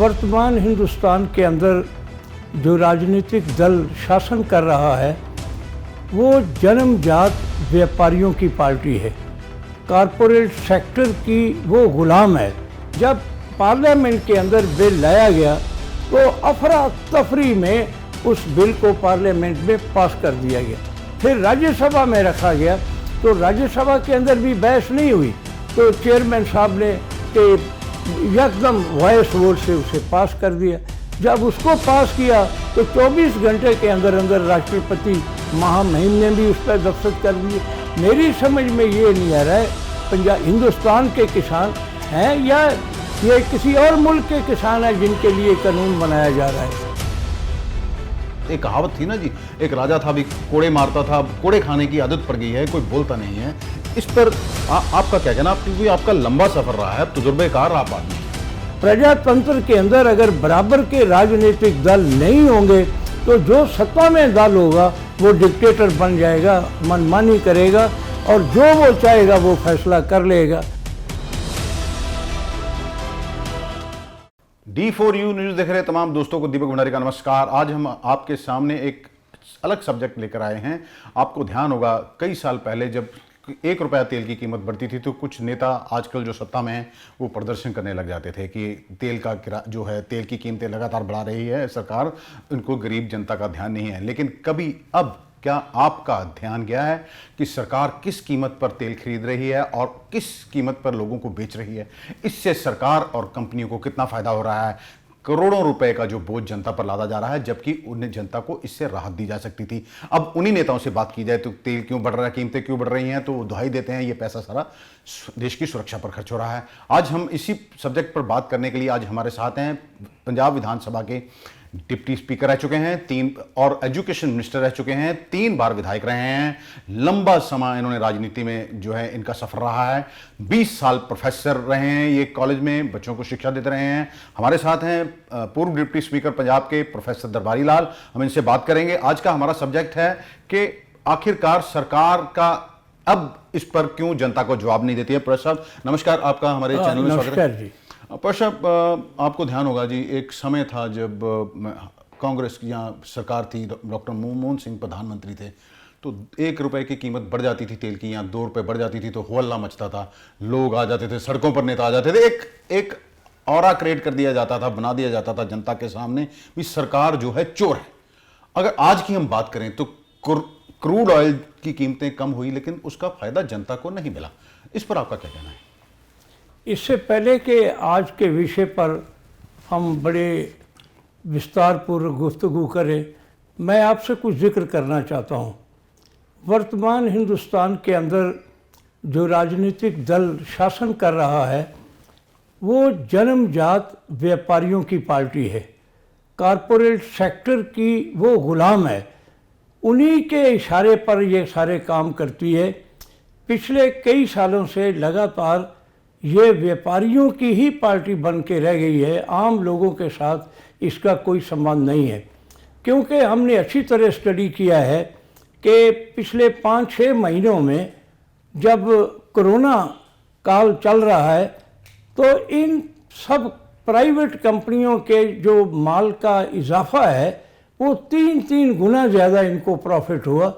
वर्तमान हिंदुस्तान के अंदर जो राजनीतिक दल शासन कर रहा है वो जन्मजात व्यापारियों की पार्टी है, कॉरपोरेट सेक्टर की वो गुलाम है। जब पार्लियामेंट के अंदर बिल लाया गया तो अफरा तफरी में उस बिल को पार्लियामेंट में पास कर दिया गया। फिर राज्यसभा में रखा गया तो राज्यसभा के अंदर भी बहस नहीं हुई, तो चेयरमैन साहब ने एकदम वॉइस वोट से उसे पास कर दिया। जब उसको पास किया तो 24 घंटे के अंदर अंदर राष्ट्रपति महामहिम ने भी उस पर दस्तखत कर दिए। मेरी समझ में ये नहीं आ रहा है पंजाब हिंदुस्तान के किसान हैं या ये किसी और मुल्क के किसान हैं जिनके लिए कानून बनाया जा रहा है। एक कहावत थी ना जी, एक राजा था भी कोड़े मारता था, कोड़े खाने की आदत पड़ गई है, कोई बोलता नहीं है। इस पर आपका क्या कहना, क्योंकि आपका लंबा सफर रहा है, तजुर्बेकार आप आदमी। प्रजातंत्र के अंदर अगर बराबर के राजनीतिक दल नहीं होंगे तो जो सत्ता में दल होगा वो डिक्टेटर बन जाएगा, मनमानी करेगा और जो वो चाहेगा वो फैसला कर लेगा। D4U न्यूज देख रहे तमाम दोस्तों को दीपक भंडारी का नमस्कार। आज हम आपके सामने एक अलग सब्जेक्ट लेकर आए हैं। आपको ध्यान होगा कई साल पहले जब 1 रुपया तेल की कीमत बढ़ती थी तो कुछ नेता आजकल जो सत्ता में हैं वो प्रदर्शन करने लग जाते थे कि तेल का जो है तेल की कीमतें लगातार बढ़ा रही है सरकार, उनको गरीब जनता का ध्यान नहीं है। लेकिन कभी अब क्या आपका ध्यान गया है कि सरकार किस कीमत पर तेल खरीद रही है और किस कीमत पर लोगों को बेच रही है? इससे सरकार और कंपनियों को कितना फायदा हो रहा है? करोड़ों रुपए का जो बोझ जनता पर लादा जा रहा है, जबकि उन्हें जनता को इससे राहत दी जा सकती थी। अब उन्हीं नेताओं से बात की जाए तो तेल क्यों बढ़ रहा है, कीमतें क्यों बढ़ रही हैं, तो दुहाई देते हैं ये पैसा सारा देश की सुरक्षा पर खर्च हो रहा है। आज हम इसी सब्जेक्ट पर बात करने के लिए आज हमारे साथ हैं पंजाब विधानसभा के डिप्टी स्पीकर रह चुके हैं, 3 और एजुकेशन मिनिस्टर रह चुके हैं, 3 बार विधायक रहे हैं। लंबा समय इन्होंने राजनीति में जो है इनका सफर रहा है। 20 साल प्रोफेसर रहे हैं ये कॉलेज में, बच्चों को शिक्षा देते रहे हैं। हमारे साथ हैं पूर्व डिप्टी स्पीकर पंजाब के प्रोफेसर दरबारी लाल। हम इनसे बात करेंगे। आज का हमारा सब्जेक्ट है कि आखिरकार सरकार का अब इस पर क्यों जनता को जवाब नहीं देती है। प्रोफेसर साहब नमस्कार, आपका हमारे चैनल में स्वागत है। साहब आपको ध्यान होगा जी, एक समय था जब कांग्रेस की यहाँ सरकार थी, डॉक्टर मनमोहन सिंह प्रधानमंत्री थे, तो 1 रुपए की कीमत बढ़ जाती थी तेल की, यहाँ 2 रुपए बढ़ जाती थी तो हो हल्ला मचता था, लोग आ जाते थे सड़कों पर, नेता आ जाते थे, एक ऑरा क्रिएट कर दिया जाता था, बना दिया जाता था जनता के सामने भी सरकार जो है चोर है। अगर आज की हम बात करें तो क्रूड ऑयल की कीमतें कम हुई लेकिन उसका फायदा जनता को नहीं मिला। इस पर आपका क्या कहना है? इससे पहले कि आज के विषय पर हम बड़े विस्तारपूर्वक गुफ्तगू करें, मैं आपसे कुछ जिक्र करना चाहता हूँ। वर्तमान हिंदुस्तान के अंदर जो राजनीतिक दल शासन कर रहा है वो जन्मजात व्यापारियों की पार्टी है, कॉरपोरेट सेक्टर की वो गुलाम है। उन्हीं के इशारे पर ये सारे काम करती है। पिछले कई सालों से लगातार ये व्यापारियों की ही पार्टी बन के रह गई है, आम लोगों के साथ इसका कोई संबंध नहीं है। क्योंकि हमने अच्छी तरह स्टडी किया है कि पिछले 5-6 महीनों में जब कोरोना काल चल रहा है तो इन सब प्राइवेट कंपनियों के जो माल का इजाफा है वो 3 गुना ज़्यादा इनको प्रॉफिट हुआ,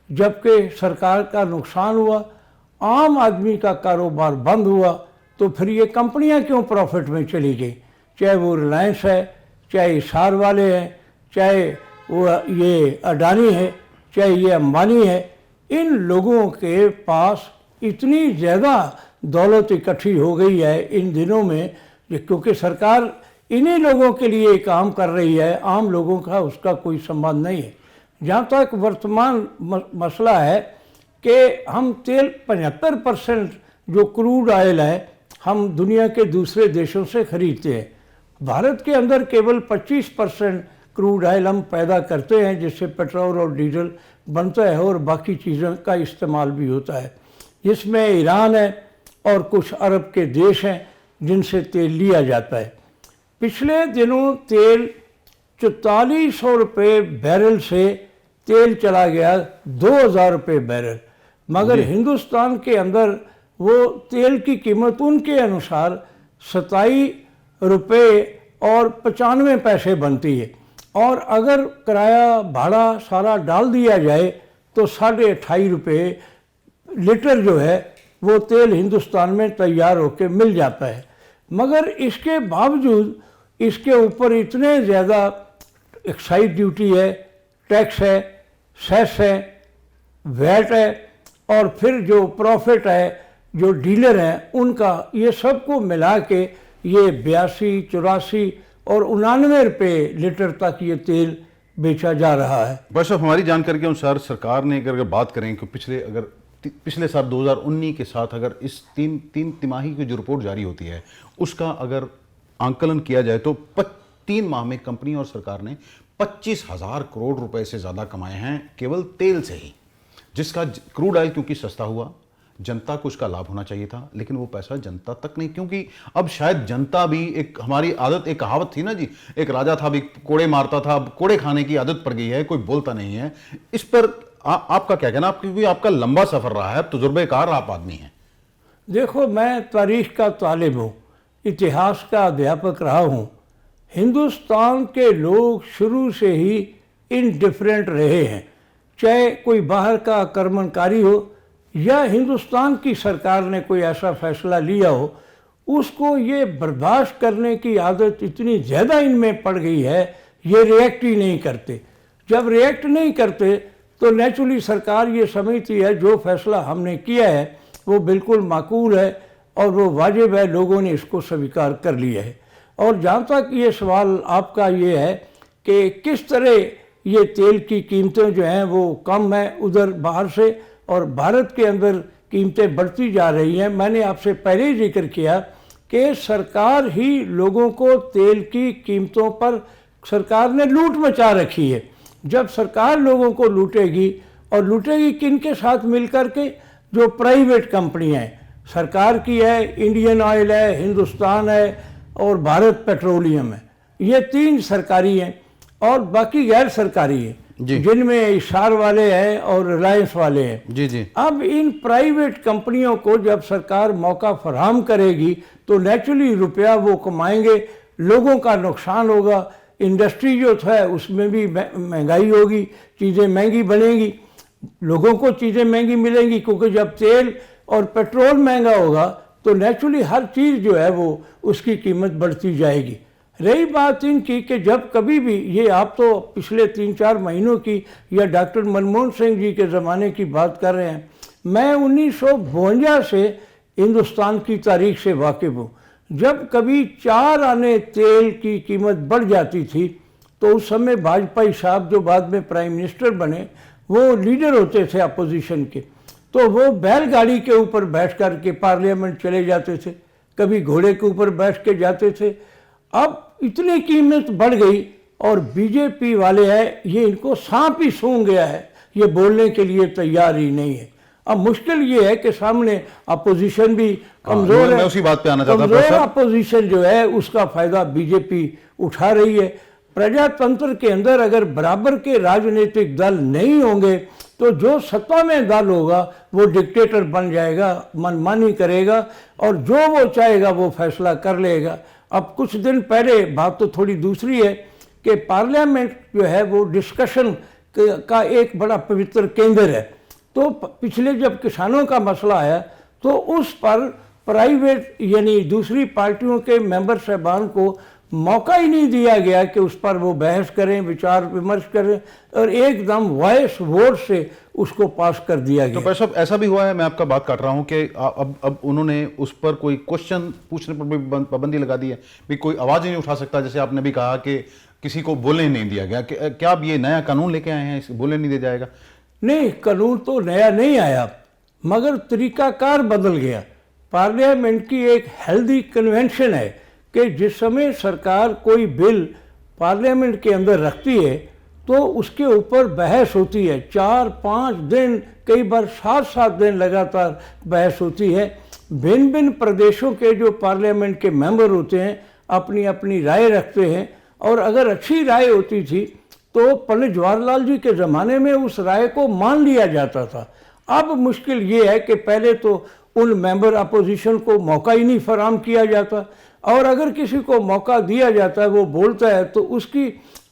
जबकि सरकार का नुकसान हुआ, आम आदमी का कारोबार बंद हुआ। तो फिर ये कंपनियां क्यों प्रॉफिट में चली गई? चाहे वो रिलायंस है, चाहे हिसार वाले हैं, चाहे वो ये अडानी है, चाहे ये अंबानी है, इन लोगों के पास इतनी ज़्यादा दौलत इकट्ठी हो गई है इन दिनों में, क्योंकि सरकार इन्हीं लोगों के लिए काम कर रही है, आम लोगों का उसका कोई संबंध नहीं है। जहाँ तक वर्तमान मसला है कि हम तेल 75% जो क्रूड ऑयल है हम दुनिया के दूसरे देशों से खरीदते हैं। भारत के अंदर केवल 25% क्रूड ऑयल हम पैदा करते हैं जिससे पेट्रोल और डीजल बनता है और बाकी चीज़ों का इस्तेमाल भी होता है। इसमें ईरान है और कुछ अरब के देश हैं जिनसे तेल लिया जाता है। पिछले दिनों तेल 4400 रुपये बैरल से तेल चला गया 2000 रुपये बैरल, मगर हिंदुस्तान के अंदर वो तेल की कीमत उनके अनुसार 27 रुपये और 95 पैसे बनती है, और अगर किराया भाड़ा सारा डाल दिया जाए तो 28.5 रुपये लीटर जो है वो तेल हिंदुस्तान में तैयार होकर मिल जाता है। मगर इसके बावजूद इसके ऊपर इतने ज़्यादा एक्साइज ड्यूटी है, टैक्स है, सेस है, वैट है, और फिर जो प्रॉफिट है, जो डीलर हैं उनका, ये सबको मिला के ये 82, 84 और 99 रुपये लीटर तक ये तेल बेचा जा रहा है। बस अब हमारी जानकारी के अनुसार सरकार ने अगर बात करें कि पिछले साल 2019 के साथ अगर इस तीन तिमाही की जो रिपोर्ट जारी होती है उसका अगर आंकलन किया जाए तो 3 माह में कंपनी और सरकार ने 25,000 करोड़ रुपए से ज़्यादा कमाए हैं केवल तेल से ही, जिसका क्रूड ऑयल क्योंकि सस्ता हुआ, जनता को उसका लाभ होना चाहिए था, लेकिन वो पैसा जनता तक नहीं, क्योंकि अब शायद जनता भी, एक हमारी आदत, एक कहावत थी ना जी, एक राजा था भी कोड़े मारता था, अब कोड़े खाने की आदत पड़ गई है, कोई बोलता नहीं है। इस पर आपका क्या कहना? क्योंकि आपका लंबा सफर रहा है, तजुर्बेकार आप आदमी हैं। देखो, मैं तारीख का तालिब हूँ, इतिहास का अध्यापक रहा हूँ। हिंदुस्तान के लोग शुरू से ही इनडिफरेंट रहे हैं, चाहे कोई बाहर का आक्रमणकारी हो या हिंदुस्तान की सरकार ने कोई ऐसा फैसला लिया हो, उसको ये बर्दाश्त करने की आदत इतनी ज़्यादा इनमें पड़ गई है, ये रिएक्ट ही नहीं करते। जब रिएक्ट नहीं करते तो नेचुरली सरकार ये समझती है जो फैसला हमने किया है वो बिल्कुल माकूल है और वो वाजिब है, लोगों ने इसको स्वीकार कर लिया है। और जहाँ तक ये सवाल आपका ये है कि किस तरह ये तेल की कीमतें जो हैं वो कम है उधर बाहर से और भारत के अंदर कीमतें बढ़ती जा रही हैं, मैंने आपसे पहले ही जिक्र किया कि सरकार ही लोगों को तेल की कीमतों पर सरकार ने लूट मचा रखी है। जब सरकार लोगों को लूटेगी, और लूटेगी किन के साथ मिलकर के? जो प्राइवेट कंपनियां हैं, सरकार की है, इंडियन ऑयल है, हिंदुस्तान है और भारत पेट्रोलियम है, ये 3 सरकारी हैं और बाकी गैर सरकारी हैं, जिनमें इशार वाले हैं और रिलायंस वाले हैं। जी। अब इन प्राइवेट कंपनियों को जब सरकार मौका फराहम करेगी तो नेचुरली रुपया वो कमाएंगे, लोगों का नुकसान होगा, इंडस्ट्री जो है उसमें भी महंगाई होगी, चीज़ें महंगी बनेंगी, लोगों को चीज़ें महंगी मिलेंगी, क्योंकि जब तेल और पेट्रोल महंगा होगा तो नेचुरली हर चीज़ जो है वो उसकी कीमत बढ़ती जाएगी। रही बात इनकी कि जब कभी भी, ये आप तो पिछले 3-4 महीनों की या डॉक्टर मनमोहन सिंह जी के ज़माने की बात कर रहे हैं, मैं 1952 से हिंदुस्तान की तारीख से वाकिफ़ हूँ। जब कभी 4 आने तेल की कीमत बढ़ जाती थी तो उस समय वाजपेयी साहब जो बाद में प्राइम मिनिस्टर बने, वो लीडर होते थे अपोजिशन के, तो वो बैलगाड़ी के ऊपर बैठ कर के पार्लियामेंट चले जाते थे, कभी घोड़े के ऊपर बैठ के जाते थे। अब इतनी कीमत बढ़ गई और बीजेपी वाले हैं, ये इनको सांप ही सूंघ गया है, ये बोलने के लिए तैयार ही नहीं है। अब मुश्किल ये है कि सामने अपोजिशन भी कमजोर है, मैं उसी बात पे आना चाहता था। कमजोर अपोजिशन जो है उसका फायदा बीजेपी उठा रही है। प्रजातंत्र के अंदर अगर बराबर के राजनीतिक दल नहीं होंगे तो जो सत्ता में दल होगा वो डिक्टेटर बन जाएगा, मनमानी करेगा और जो वो चाहेगा वो फैसला कर लेगा। अब कुछ दिन पहले बात तो थोड़ी दूसरी है कि पार्लियामेंट जो है वो डिस्कशन का एक बड़ा पवित्र केंद्र है, तो पिछले जब किसानों का मसला आया तो उस पर प्राइवेट यानी दूसरी पार्टियों के मेंबर साहबान को मौका ही नहीं दिया गया कि उस पर वो बहस करें, विचार विमर्श करें, और एकदम वॉइस वोट से उसको पास कर दिया गया। तो भाई साहब ऐसा भी हुआ है, मैं आपका बात काट रहा हूं कि अब उन्होंने उस पर कोई क्वेश्चन पूछने पर भी पाबंदी लगा दी है, भी कोई आवाज ही नहीं उठा सकता, जैसे आपने भी कहा कि किसी को बोलने नहीं दिया गया। क्या आप ये नया कानून लेके आए हैं, बोलने नहीं दिया जाएगा? नहीं, कानून तो नया नहीं आया, मगर तरीकाकार बदल गया। पार्लियामेंट की एक हेल्दी कन्वेंशन है कि जिस समय सरकार कोई बिल पार्लियामेंट के अंदर रखती है तो उसके ऊपर बहस होती है, 4-5 दिन, कई बार 7-7 दिन लगातार बहस होती है। भिन्न भिन्न प्रदेशों के जो पार्लियामेंट के मेंबर होते हैं अपनी अपनी राय रखते हैं, और अगर अच्छी राय होती थी तो पंडित जवाहरलाल जी के ज़माने में उस राय को मान लिया जाता था। अब मुश्किल ये है कि पहले तो उन मेंबर अपोजिशन को मौका ही नहीं फराहम किया जाता, और अगर किसी को मौका दिया जाता है, वो बोलता है, तो उसकी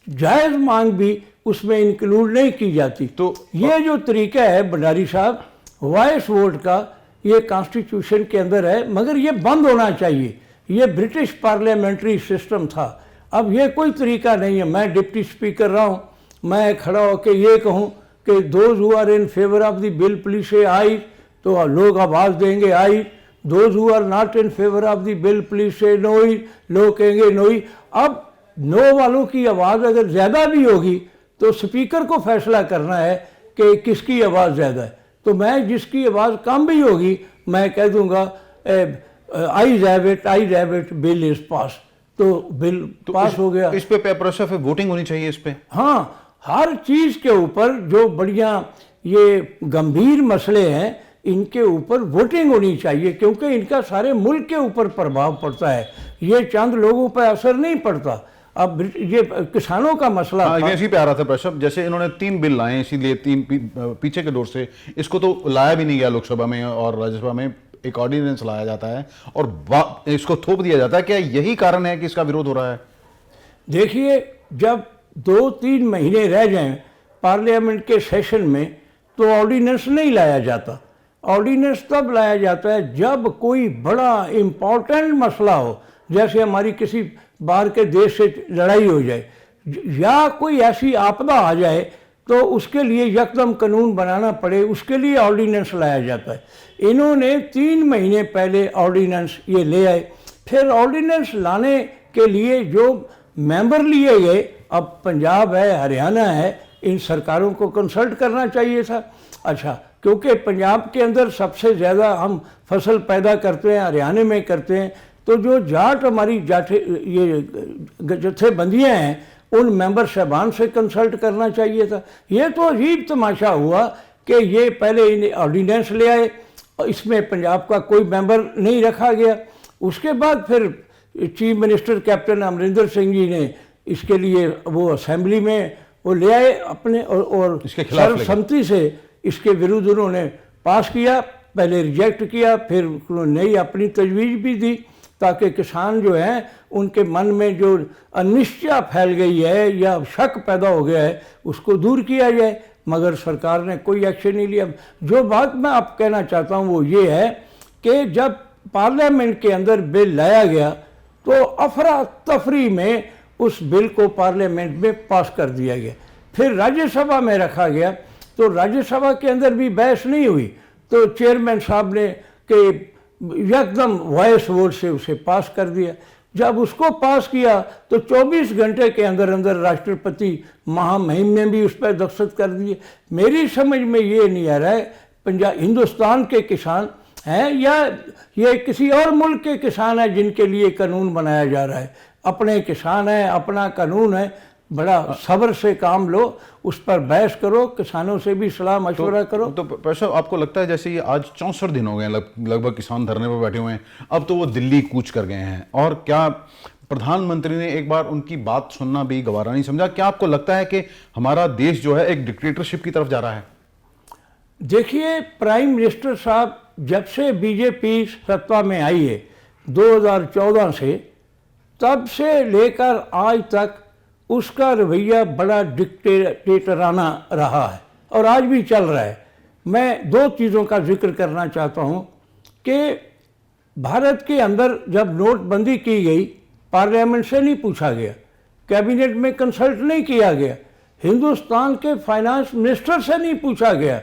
जायज़ मांग भी उसमें इंक्लूड नहीं की जाती। तो ये जो तरीका है भंडारी साहब वॉइस वोट का, ये कॉन्स्टिट्यूशन के अंदर है, मगर ये बंद होना चाहिए। ये ब्रिटिश पार्लियामेंट्री सिस्टम था, अब ये कोई तरीका नहीं है। मैं डिप्टी स्पीकर रहा हूँ, मैं खड़ा होकर ये कहूँ कि those who are in favour of the bill please say aye, तो लोग आवाज़ देंगे aye. Those who are not in favour of the bill please say no, लोग कहेंगे नो। अब नो वालों की आवाज़ अगर ज़्यादा भी होगी तो स्पीकर को फैसला करना है कि किसकी आवाज़ ज़्यादा है। तो मैं जिसकी आवाज़ कम भी होगी मैं कह दूंगा I have it, bill is pass, तो बिल पास हो गया। इस पे पेपर ऑफ वोटिंग होनी चाहिए इस पे। हाँ, हर चीज़ के ऊपर जो बढ़िया ये गंभीर मसले हैं इनके ऊपर वोटिंग होनी चाहिए, क्योंकि इनका सारे मुल्क के ऊपर प्रभाव पड़ता है, ये चंद लोगों पर असर नहीं पड़ता। अब ये किसानों का मसला था। इसी पे आ रहा था प्रश्न, जैसे इन्होंने 3 बिल लाए, इसीलिए पीछे के दौर से इसको तो लाया भी नहीं गया लोकसभा में, और राज्यसभा में एक ऑर्डिनेंस लाया जाता है और इसको थोप दिया जाता है। क्या यही कारण है कि इसका विरोध हो रहा है? देखिए, जब 2-3 महीने रह जाएं पार्लियामेंट के सेशन में तो ऑर्डिनेंस नहीं लाया जाता। ऑर्डिनेंस तब लाया जाता है जब कोई बड़ा इम्पोर्टेंट मसला हो, जैसे हमारी किसी बाहर के देश से लड़ाई हो जाए या कोई ऐसी आपदा आ जाए तो उसके लिए यकदम कानून बनाना पड़े, उसके लिए ऑर्डिनेंस लाया जाता है। इन्होंने 3 महीने पहले ऑर्डिनेंस ये ले आए। फिर ऑर्डिनेंस लाने के लिए जो मेंबर लिए गए, अब पंजाब है, हरियाणा है, इन सरकारों को कंसल्ट करना चाहिए था। अच्छा, क्योंकि पंजाब के अंदर सबसे ज़्यादा हम फसल पैदा करते हैं, हरियाणा में करते हैं, तो जो जाट हमारी जत्थेबंदियाँ हैं उन मेंबर साहबान से कंसल्ट करना चाहिए था। ये तो अजीब तमाशा हुआ कि ये पहले ऑर्डिनेंस ले आए, इसमें पंजाब का कोई मेंबर नहीं रखा गया। उसके बाद फिर chief minister captain Amarinder Singh ji ने इसके लिए वो असेंबली में वो ले आए अपने, और सर्वसम्मति से इसके विरुद्ध उन्होंने पास किया। पहले रिजेक्ट किया, फिर उन्होंने नई अपनी तजवीज़ भी दी ताकि किसान जो हैं उनके मन में जो अनिश्चय फैल गई है या शक पैदा हो गया है उसको दूर किया जाए, मगर सरकार ने कोई एक्शन नहीं लिया। जो बात मैं आप कहना चाहता हूँ वो ये है कि जब पार्लियामेंट के अंदर बिल लाया गया तो अफरा तफरी में उस बिल को पार्लियामेंट में पास कर दिया गया। फिर राज्यसभा में रखा गया तो राज्यसभा के अंदर भी बहस नहीं हुई, तो चेयरमैन साहब ने कि एकदम वॉइस वोट से उसे पास कर दिया। जब उसको पास किया तो 24 घंटे के अंदर अंदर राष्ट्रपति महामहिम ने भी उस पर दस्तखत कर दिए। मेरी समझ में ये नहीं आ रहा है पंजाब हिंदुस्तान के किसान हैं या ये किसी और मुल्क के किसान हैं जिनके लिए कानून बनाया जा रहा है। अपने किसान हैं, अपना कानून है, बड़ा सब्र से काम लो, उस पर बहस करो, किसानों से भी सलाह मशवरा करो। तो प्रोफेसर, आपको लगता है जैसे ये आज 64 दिन हो गए लगभग किसान धरने पर बैठे हुए हैं, अब तो वो दिल्ली कूच कर गए हैं, और क्या प्रधानमंत्री ने एक बार उनकी बात सुनना भी गवारा नहीं समझा? क्या आपको लगता है कि हमारा देश जो है एक डिक्टेटरशिप की तरफ जा रहा है? देखिए, प्राइम मिनिस्टर साहब जब से बीजेपी सत्ता में आई है 2014 से, तब से लेकर आज तक उसका रवैया बड़ा डिक्टेटराना रहा है और आज भी चल रहा है। मैं 2 चीज़ों का जिक्र करना चाहता हूँ कि भारत के अंदर जब नोटबंदी की गई पार्लियामेंट से नहीं पूछा गया, कैबिनेट में कंसल्ट नहीं किया गया, हिंदुस्तान के फाइनेंस मिनिस्टर से नहीं पूछा गया,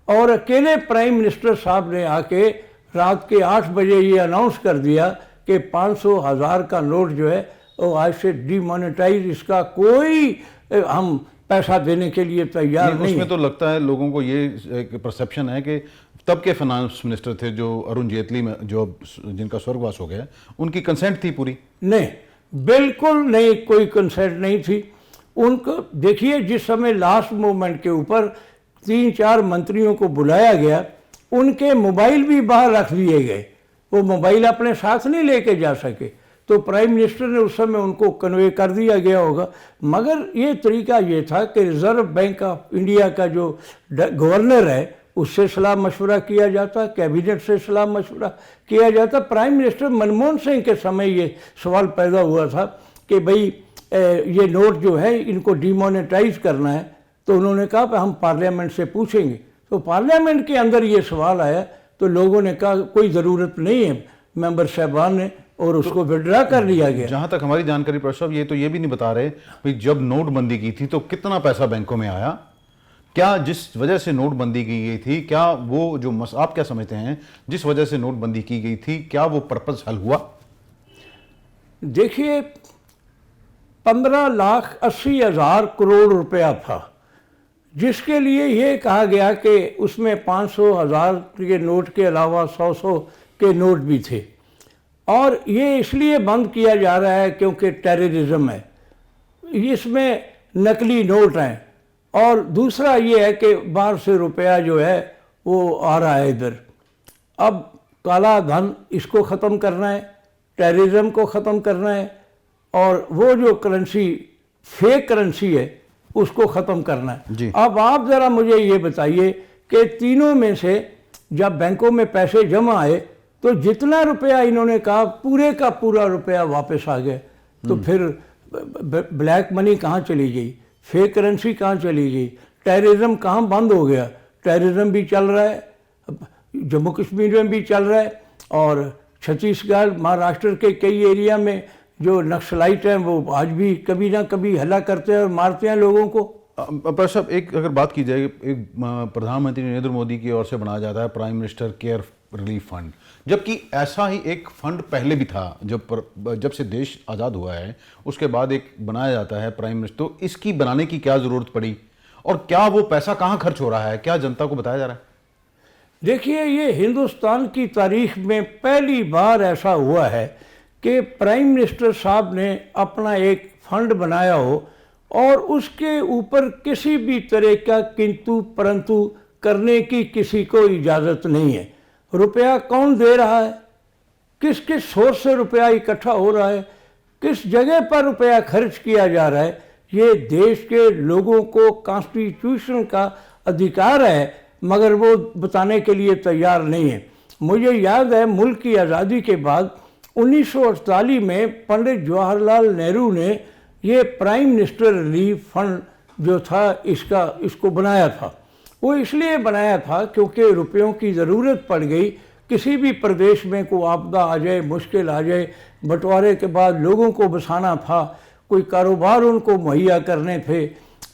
और अकेले प्राइम मिनिस्टर साहब ने आके रात के 8 बजे ये अनाउंस कर दिया कि 500 हज़ार का नोट जो है वो आज से डिमोनेटाइज, इसका कोई हम पैसा देने के लिए तैयार नहीं। उसमें तो लगता है लोगों को ये एक परसेप्शन है कि तब के फाइनेंस मिनिस्टर थे जो अरुण जेटली में जो जिनका स्वर्गवास हो गया, उनकी कंसेंट थी पूरी? नहीं, बिल्कुल नहीं, कोई कंसेंट नहीं थी उनको। देखिए, जिस समय लास्ट मोमेंट के ऊपर 3-4 मंत्रियों को बुलाया गया, उनके मोबाइल भी बाहर रख दिए गए, वो मोबाइल अपने साथ नहीं लेके जा सके, तो प्राइम मिनिस्टर ने उस समय उनको कन्वे कर दिया गया होगा। मगर ये तरीका ये था कि रिजर्व बैंक ऑफ इंडिया का जो गवर्नर है उससे सलाह मशवरा किया जाता, कैबिनेट से सलाह मशवरा किया जाता। प्राइम मिनिस्टर मनमोहन सिंह के समय ये सवाल पैदा हुआ था कि भाई ये नोट जो है इनको डिमोनेटाइज करना है, तो उन्होंने कहा कि हम पार्लियामेंट से पूछेंगे। तो पार्लियामेंट के अंदर ये सवाल आया तो लोगों ने कहा कोई ज़रूरत नहीं है, मेंबर साहबान ने, और उसको विड्रा कर लिया गया। जहां तक हमारी जानकारी प्रसाद, ये तो ये भी नहीं बता रहे भाई जब नोटबंदी की थी तो कितना पैसा बैंकों में आया, क्या जिस वजह से नोटबंदी की गई थी, क्या वो जो आप क्या समझते हैं जिस वजह से नोटबंदी की गई थी, क्या वो पर्पस हल हुआ? देखिए 15,80,000 करोड़ रुपया था, जिसके लिए ये कहा गया कि उसमें 500,000 के नोट के अलावा 100 के नोट भी थे, और ये इसलिए बंद किया जा रहा है क्योंकि टेररिज्म है, इसमें नकली नोट हैं, और दूसरा ये है कि बाहर से रुपया जो है वो आ रहा है इधर। अब काला धन इसको ख़त्म करना है, टेररिज्म को ख़त्म करना है, और वो जो करेंसी फेक करेंसी है उसको ख़त्म करना है। अब आप ज़रा मुझे ये बताइए कि तीनों में से जब बैंकों में पैसे जमा आए तो जितना रुपया इन्होंने कहा पूरे का पूरा रुपया वापस आ गया, तो फिर ब्लैक मनी कहाँ चली गई, फेक करेंसी कहाँ चली गई, टेररिज्म कहाँ बंद हो गया? टेररिज्म भी चल रहा है, जम्मू कश्मीर में भी चल रहा है, और छत्तीसगढ़ महाराष्ट्र के कई एरिया में जो नक्सलाइट हैं वो आज भी कभी ना कभी हल्ला करते हैं और मारते हैं लोगों को। पर साहब एक अगर बात की जाए, एक प्रधानमंत्री नरेंद्र मोदी की ओर से बनाया जाता है prime minister care relief fund, जबकि ऐसा ही एक फंड पहले भी था जब से देश आज़ाद हुआ है, उसके बाद एक बनाया जाता है प्राइम मिनिस्टर। तो इसकी बनाने की क्या ज़रूरत पड़ी, और क्या वो पैसा कहाँ खर्च हो रहा है, क्या जनता को बताया जा रहा है? देखिए ये हिंदुस्तान की तारीख में पहली बार ऐसा हुआ है कि प्राइम मिनिस्टर साहब ने अपना एक फंड बनाया हो और उसके ऊपर किसी भी तरह का किंतु परंतु करने की किसी को इजाज़त नहीं है। रुपया कौन दे रहा है, किस किस सोर्स से रुपया इकट्ठा हो रहा है, किस जगह पर रुपया खर्च किया जा रहा है, ये देश के लोगों को कॉन्स्टिट्यूशन का अधिकार है, मगर वो बताने के लिए तैयार नहीं है। मुझे याद है मुल्क की आज़ादी के बाद 1948 में पंडित जवाहरलाल नेहरू ने ये प्राइम मिनिस्टर रिलीफ फंड जो था इसको बनाया था। वो इसलिए बनाया था क्योंकि रुपयों की ज़रूरत पड़ गई, किसी भी प्रदेश में कोई आपदा आ जाए, मुश्किल आ जाए, बंटवारे के बाद लोगों को बसाना था, कोई कारोबार उनको मुहैया करने थे,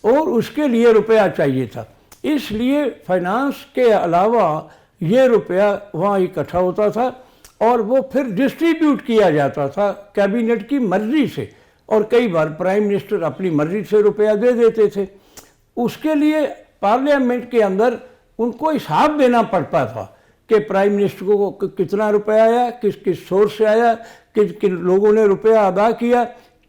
और उसके लिए रुपया चाहिए था। इसलिए फाइनेंस के अलावा ये रुपया वहाँ इकट्ठा होता था और वो फिर डिस्ट्रीब्यूट किया जाता था कैबिनेट की मर्जी से, और कई बार प्राइम मिनिस्टर अपनी मर्जी से रुपया दे देते थे। उसके लिए पार्लियामेंट के अंदर उनको हिसाब देना पड़ता था कि प्राइम मिनिस्टर को कितना रुपया आया, किस किस सोर्स से आया, किस किन लोगों ने रुपया अदा किया,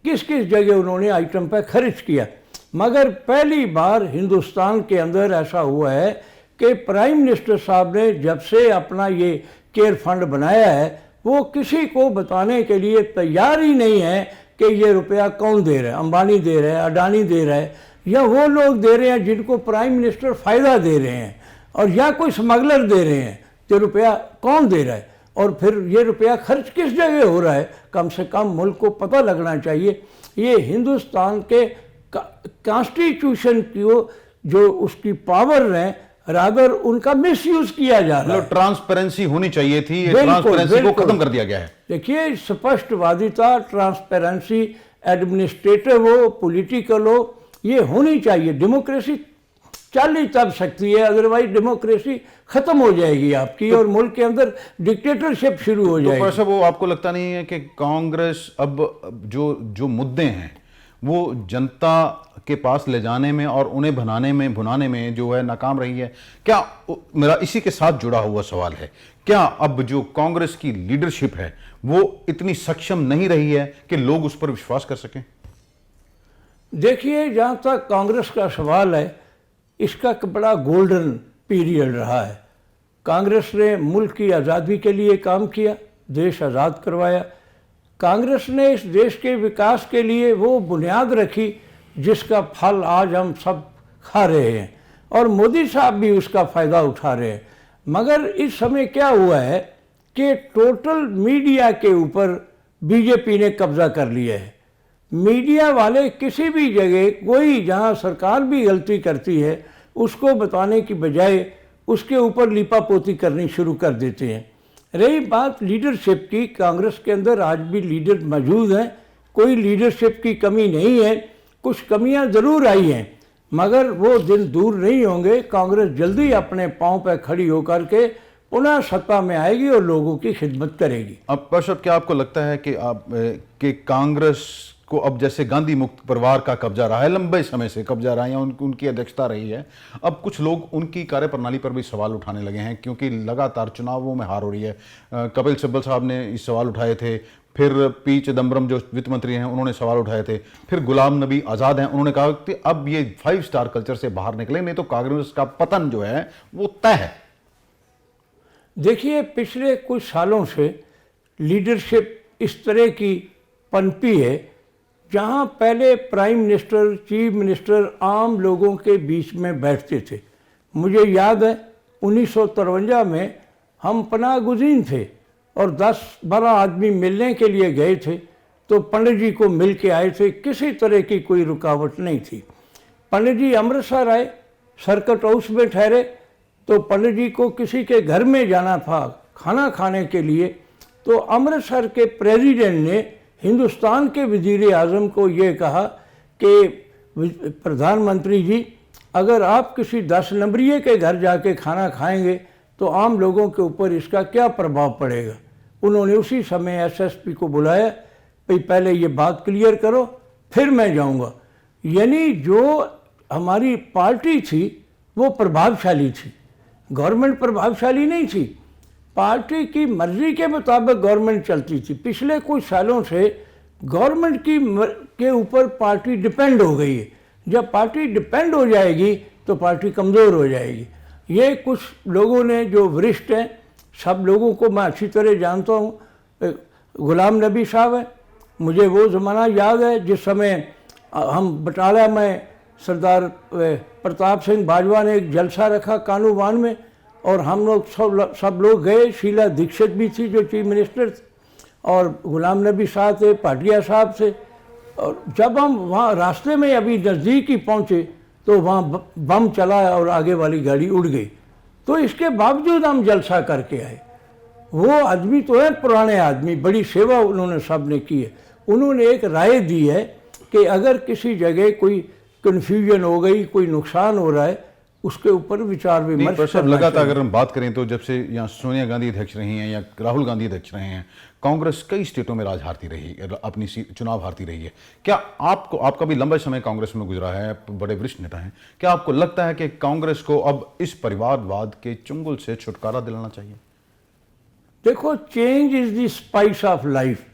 किस किस जगह उन्होंने आइटम पर खर्च किया। मगर पहली बार हिंदुस्तान के अंदर ऐसा हुआ है कि प्राइम मिनिस्टर साहब ने जब से अपना ये केयर फंड बनाया है वो किसी को बताने के लिए तैयार ही नहीं है कि ये रुपया कौन दे रहा है, अंबानी दे रहा है, अडानी दे रहा है, या वो लोग दे रहे हैं जिनको प्राइम मिनिस्टर फ़ायदा दे रहे हैं, और या कोई स्मगलर दे रहे हैं। तो रुपया कौन दे रहा है और फिर ये रुपया खर्च किस जगह हो रहा है, कम से कम मुल्क को पता लगना चाहिए। ये हिंदुस्तान के कॉन्स्टिट्यूशन की जो उसकी पावर है, रादर उनका मिसयूज किया जा रहा है। ट्रांसपेरेंसी होनी चाहिए थी, ट्रांसपेरेंसी को खत्म कर दिया गया है। देखिए स्पष्टवादिता, ट्रांसपेरेंसी, एडमिनिस्ट्रेटिव हो, पॉलिटिकल हो, ये होनी चाहिए। डेमोक्रेसी चल ही तब सकती है, अदरवाइज डेमोक्रेसी खत्म हो जाएगी आपकी, और मुल्क के अंदर डिक्टेटरशिप शुरू हो जाएगी। तो वो आपको लगता नहीं है कि कांग्रेस अब जो मुद्दे हैं वो जनता के पास ले जाने में और उन्हें भुनाने में जो है नाकाम रही है? क्या मेरा इसी के साथ जुड़ा हुआ सवाल है, क्या अब जो कांग्रेस की लीडरशिप है वो इतनी सक्षम नहीं रही है कि लोग उस पर विश्वास कर सकें? देखिए जहाँ तक कांग्रेस का सवाल है, इसका बड़ा गोल्डन पीरियड रहा है। कांग्रेस ने मुल्क की आज़ादी के लिए काम किया, देश आज़ाद करवाया। कांग्रेस ने इस देश के विकास के लिए वो बुनियाद रखी जिसका फल आज हम सब खा रहे हैं, और मोदी साहब भी उसका फ़ायदा उठा रहे हैं। मगर इस समय क्या हुआ है कि टोटल मीडिया के ऊपर बीजेपी ने कब्जा कर लिया है। मीडिया वाले किसी भी जगह कोई जहां सरकार भी गलती करती है उसको बताने की बजाय उसके ऊपर लीपापोती करनी शुरू कर देते हैं। रही बात लीडरशिप की, कांग्रेस के अंदर आज भी लीडर मौजूद हैं, कोई लीडरशिप की कमी नहीं है। कुछ कमियां ज़रूर आई हैं मगर वो दिन दूर नहीं होंगे। कांग्रेस जल्दी अपने पांव पर खड़ी होकर के पुनः सत्ता में आएगी और लोगों की खिदमत करेगी। अब पार्षद, क्या आपको लगता है कि कांग्रेस को अब जैसे गांधी मुक्त परिवार का कब्जा रहा है, लंबे समय से कब्जा रहा है या उनकी अध्यक्षता रही है, अब कुछ लोग उनकी कार्यप्रणाली पर भी सवाल उठाने लगे हैं क्योंकि लगातार चुनावों में हार हो रही है। कपिल सिब्बल साहब ने इस सवाल उठाए थे, फिर पी चिदम्बरम जो वित्त मंत्री हैं उन्होंने सवाल उठाए थे, फिर गुलाम नबी आज़ाद हैं, उन्होंने कहा कि अब ये 5 स्टार कल्चर से बाहर निकले, नहीं तो कांग्रेस का पतन जो है वो तय है। देखिए, पिछले कुछ सालों से लीडरशिप इस तरह की पनपी है जहां पहले प्राइम मिनिस्टर, चीफ मिनिस्टर आम लोगों के बीच में बैठते थे। मुझे याद है 1953 में हम पनाह गुज़ीन थे और 10-12 आदमी मिलने के लिए गए थे तो पंडित जी को मिल के आए थे, किसी तरह की कोई रुकावट नहीं थी। पंडित जी अमृतसर आए, सर्किट हाउस में ठहरे तो पंडित जी को किसी के घर में जाना था खाना खाने के लिए, तो अमृतसर के प्रेसिडेंट ने हिंदुस्तान के वज़ीर आज़म को ये कहा कि प्रधानमंत्री जी, अगर आप किसी 10 नंबरिए के घर जाके खाना खाएंगे तो आम लोगों के ऊपर इसका क्या प्रभाव पड़ेगा। उन्होंने उसी समय एसएसपी को बुलाया, भाई पहले ये बात क्लियर करो फिर मैं जाऊंगा। यानी जो हमारी पार्टी थी वो प्रभावशाली थी, गवर्नमेंट प्रभावशाली नहीं थी। पार्टी की मर्जी के मुताबिक गवर्नमेंट चलती थी। पिछले कुछ सालों से गवर्नमेंट के ऊपर पार्टी डिपेंड हो गई है। जब पार्टी डिपेंड हो जाएगी तो पार्टी कमज़ोर हो जाएगी। ये कुछ लोगों ने जो वरिष्ठ हैं, सब लोगों को मैं अच्छी तरह जानता हूँ। गुलाम नबी साहब है, मुझे वो ज़माना याद है जिस समय हम बटाला में सरदार प्रताप सिंह बाजवा ने एक जलसा रखा कानूवान में और हम लोग सब लोग गए। शीला दीक्षित भी थी जो चीफ मिनिस्टर थे और गुलाम नबी साहब थे, पाटिया साहब थे। और जब हम वहाँ रास्ते में अभी नज़दीक ही पहुँचे तो वहाँ बम चला और आगे वाली गाड़ी उड़ गई। तो इसके बावजूद हम जलसा करके आए। वो आदमी तो है पुराने आदमी, बड़ी सेवा उन्होंने सब ने की है। उन्होंने एक राय दी है कि अगर किसी जगह कोई कन्फ्यूजन हो गई, कोई नुकसान हो रहा है, उसके ऊपर विचार विमर्श करना लगातार अगर हम बात करें तो जब से यहाँ सोनिया गांधी अध्यक्ष रही हैं या राहुल गांधी अध्यक्ष रहे हैं, कांग्रेस कई स्टेटों में राज हारती रही, अपनी चुनाव हारती रही है। क्या आपका भी लंबा समय कांग्रेस में गुजरा है, बड़े वरिष्ठ नेता हैं, क्या आपको लगता है कि कांग्रेस को अब इस परिवारवाद के चुंगल से छुटकारा दिलाना चाहिए? देखो, change is the spice of life.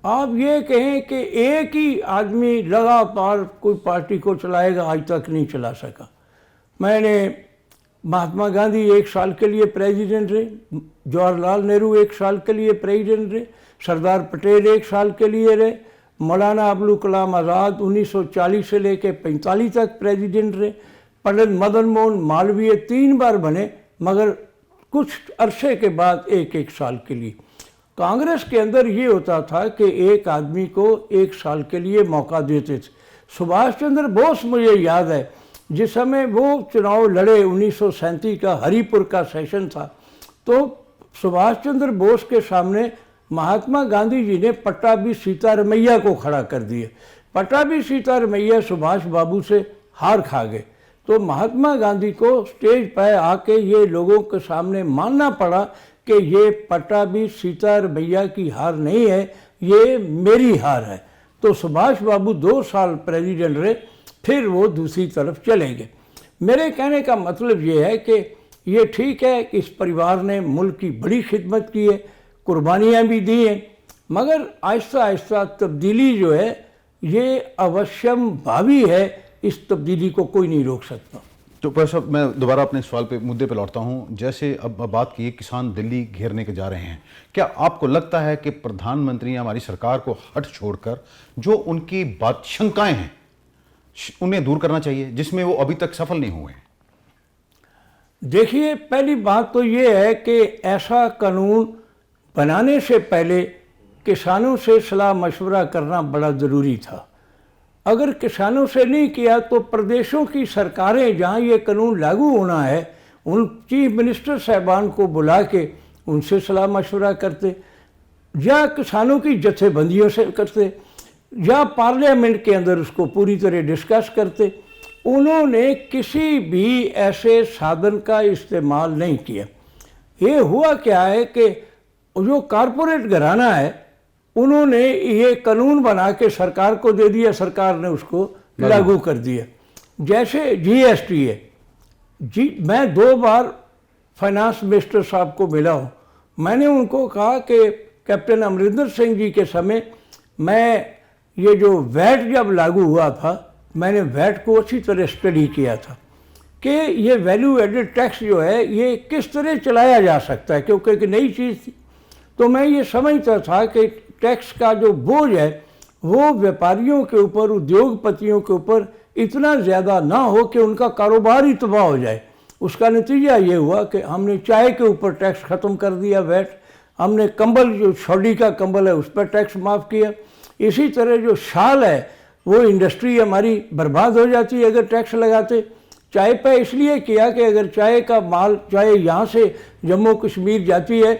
आप ये कहें कि एक ही आदमी लगातार कोई पार्टी को चलाएगा, आज तक नहीं चला सका। मैंने महात्मा गांधी 1 साल के लिए प्रेसिडेंट रहे, जवाहरलाल नेहरू 1 साल के लिए प्रेसिडेंट रहे, सरदार पटेल 1 साल के लिए रहे, मौलाना अबुल कलाम आज़ाद 1940 से लेकर 45 तक प्रेसिडेंट रहे, पंडित मदन मोहन मालवीय 3 बार बने मगर कुछ अरसे के बाद 1-1 साल के लिए। कांग्रेस के अंदर ये होता था कि एक आदमी को 1 साल के लिए मौका देते थे। सुभाष चंद्र बोस, मुझे याद है जिस समय वो चुनाव लड़े, 1937 का हरिपुर का सेशन था, तो सुभाष चंद्र बोस के सामने महात्मा गांधी जी ने पट्टाभी सीतारमैया को खड़ा कर दिया। पट्टाभी सीतारमैया सुभाष बाबू से हार खा गए, तो महात्मा गांधी को स्टेज पर आके ये लोगों के सामने मानना पड़ा कि ये पट्टाभी सीतारमैया की हार नहीं है, ये मेरी हार है। तो सुभाष बाबू 2 साल प्रेसिडेंट रहे, फिर वो दूसरी तरफ चले गए। मेरे कहने का मतलब ये है कि ये ठीक है कि इस परिवार ने मुल्क की बड़ी खिदमत की है, कुर्बानियाँ भी दी हैं, मगर आहिस्ता आहिस्ता तब्दीली जो है ये अवश्यम भावी है। इस तब्दीली को कोई नहीं रोक सकता। तो प्रोफेसर, मैं दोबारा अपने सवाल पे मुद्दे पे लौटता हूँ। जैसे अब बात की, किसान दिल्ली घेरने के जा रहे हैं, क्या आपको लगता है कि प्रधानमंत्री हमारी सरकार को हट छोड़कर जो उनकी बात शंकाएं हैं उन्हें दूर करना चाहिए, जिसमें वो अभी तक सफल नहीं हुए? देखिए, पहली बात तो ये है कि ऐसा कानून बनाने से पहले किसानों से सलाह मशवरा करना बड़ा ज़रूरी था। अगर किसानों से नहीं किया तो प्रदेशों की सरकारें जहाँ ये कानून लागू होना है उन चीफ मिनिस्टर साहबान को बुला के उनसे सलाह मशवरा करते, या किसानों की जथेबंदियों से करते, या पार्लियामेंट के अंदर उसको पूरी तरह डिस्कस करते। उन्होंने किसी भी ऐसे साधन का इस्तेमाल नहीं किया। ये हुआ क्या है कि जो कारपोरेट घराना है उन्होंने ये कानून बना के सरकार को दे दिया, सरकार ने उसको लागू कर दिया। जैसे जीएसटी है, मैं 2 बार फाइनेंस मिनिस्टर साहब को मिला हूँ। मैंने उनको कहा कि कैप्टन अमरिंदर सिंह जी के समय मैं ये जो वैट जब लागू हुआ था, मैंने वैट को अच्छी तरह स्टडी किया था कि ये वैल्यू एडेड टैक्स जो है ये किस तरह चलाया जा सकता है, क्योंकि एक नई चीज़ थी। तो मैं ये समझता था कि टैक्स का जो बोझ है वो व्यापारियों के ऊपर, उद्योगपतियों के ऊपर इतना ज़्यादा ना हो कि उनका कारोबार ही तबाह हो जाए। उसका नतीजा ये हुआ कि हमने चाय के ऊपर टैक्स ख़त्म कर दिया, वैट। हमने कंबल, जो शॉडी का कंबल है, उस पर टैक्स माफ़ किया। इसी तरह जो शाल है वो इंडस्ट्री हमारी बर्बाद हो जाती है अगर टैक्स लगाते। चाय पे इसलिए किया कि अगर चाय का माल, चाय यहाँ से जम्मू कश्मीर जाती है,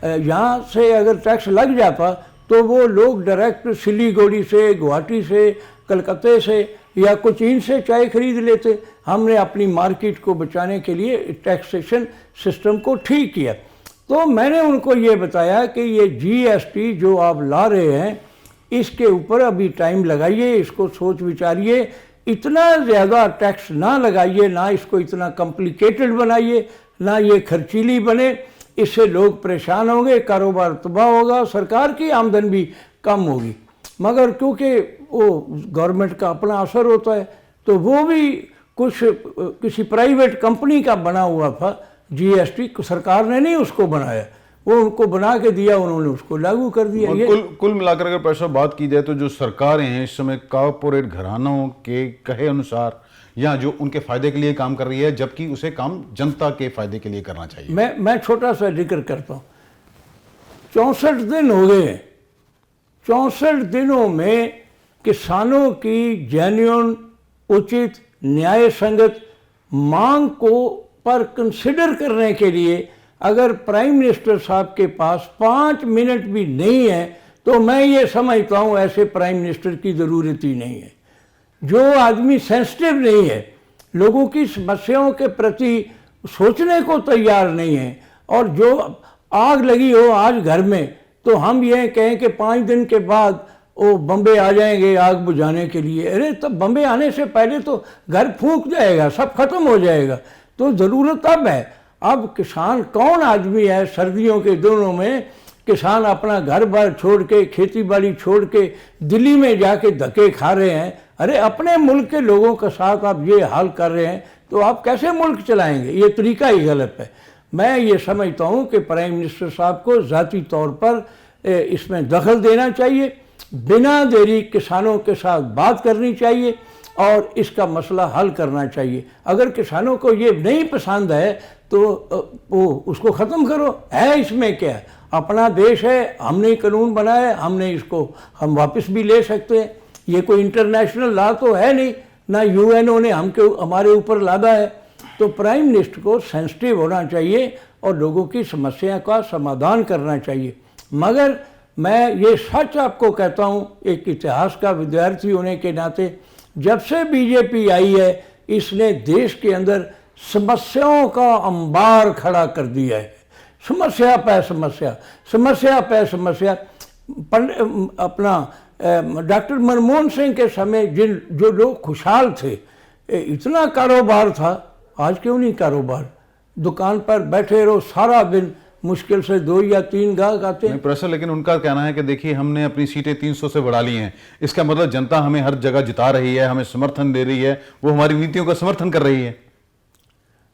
यहाँ से अगर टैक्स लग जाता तो वो लोग डायरेक्ट सिलीगुड़ी से, गुवाहाटी से, कलकत्ते से या कोचीन से चाय खरीद लेते। हमने अपनी मार्केट को बचाने के लिए टैक्सेशन सिस्टम को ठीक किया। तो मैंने उनको ये बताया कि ये जीएसटी जो आप ला रहे हैं इसके ऊपर अभी टाइम लगाइए, इसको सोच विचारिए, इतना ज़्यादा टैक्स ना लगाइए, ना इसको इतना कॉम्प्लिकेटेड बनाइए, ना ये खर्चीली बने। इससे लोग परेशान होंगे, कारोबार तबाह होगा, सरकार की आमदन भी कम होगी। मगर क्योंकि वो गवर्नमेंट का अपना असर होता है तो वो भी कुछ किसी प्राइवेट कंपनी का बना हुआ था। जीएसटी सरकार ने नहीं उसको बनाया, वो उनको बना के दिया, उन्होंने उसको लागू कर दिया। ये कुल मिलाकर अगर पैसा बात की जाए तो जो सरकारें हैं इस समय कॉर्पोरेट घरानों के कहे अनुसार या जो उनके फायदे के लिए काम कर रही है, जबकि उसे काम जनता के फायदे के लिए करना चाहिए। मैं छोटा सा जिक्र करता हूँ। 64 दिन हो गए। 64 दिनों में किसानों की जेन्युइन, उचित, न्याय संगत मांग को पर कंसिडर करने के लिए अगर प्राइम मिनिस्टर साहब के पास 5 मिनट भी नहीं है तो मैं ये समझता हूँ ऐसे प्राइम मिनिस्टर की ज़रूरत ही नहीं है। जो आदमी सेंसिटिव नहीं है, लोगों की समस्याओं के प्रति सोचने को तैयार नहीं है, और जो आग लगी हो आज घर में तो हम ये कहें कि 5 दिन के बाद वो बम्बे आ जाएंगे आग बुझाने के लिए। अरे तब बम्बे आने से पहले तो घर फूंक जाएगा, सब खत्म हो जाएगा। तो ज़रूरत अब है। अब किसान कौन आदमी है सर्दियों के दिनों में किसान अपना घर बार छोड़ के, खेती बाड़ी छोड़ के दिल्ली में जाके धक्के खा रहे हैं? अरे अपने मुल्क के लोगों के साथ आप ये हाल कर रहे हैं तो आप कैसे मुल्क चलाएंगे? ये तरीका ही गलत है। मैं ये समझता हूँ कि प्राइम मिनिस्टर साहब को ज़ाती तौर पर इसमें दखल देना चाहिए, बिना देरी किसानों के साथ बात करनी चाहिए और इसका मसला हल करना चाहिए। अगर किसानों को ये नहीं पसंद है तो वो उसको ख़त्म करो। है इसमें क्या है? अपना देश है, हमने कानून बनाया है, हमने इसको हम वापस भी ले सकते हैं। ये कोई इंटरनेशनल लॉ तो है नहीं, ना यूएनओ ने हमारे ऊपर लादा है। तो प्राइम मिनिस्टर को सेंसिटिव होना चाहिए और लोगों की समस्या का समाधान करना चाहिए। मगर मैं ये सच आपको कहता हूँ, एक इतिहास का विद्यार्थी होने के नाते, जब से बीजेपी आई है इसने देश के अंदर समस्याओं का अंबार खड़ा कर दिया है। समस्या पे समस्या, समस्या पे समस्या। अपना डॉक्टर मनमोहन सिंह के समय जो लोग खुशहाल थे, इतना कारोबार था, आज क्यों नहीं कारोबार? दुकान पर बैठे रहो सारा दिन, मुश्किल से 2 या 3 गाहक आते हैं। प्रोफेसर, लेकिन उनका कहना है कि देखिए हमने अपनी सीटें 300 से बढ़ा ली हैं, इसका मतलब जनता हमें हर जगह जिता रही है, हमें समर्थन दे रही है, वो हमारी नीतियों का समर्थन कर रही है।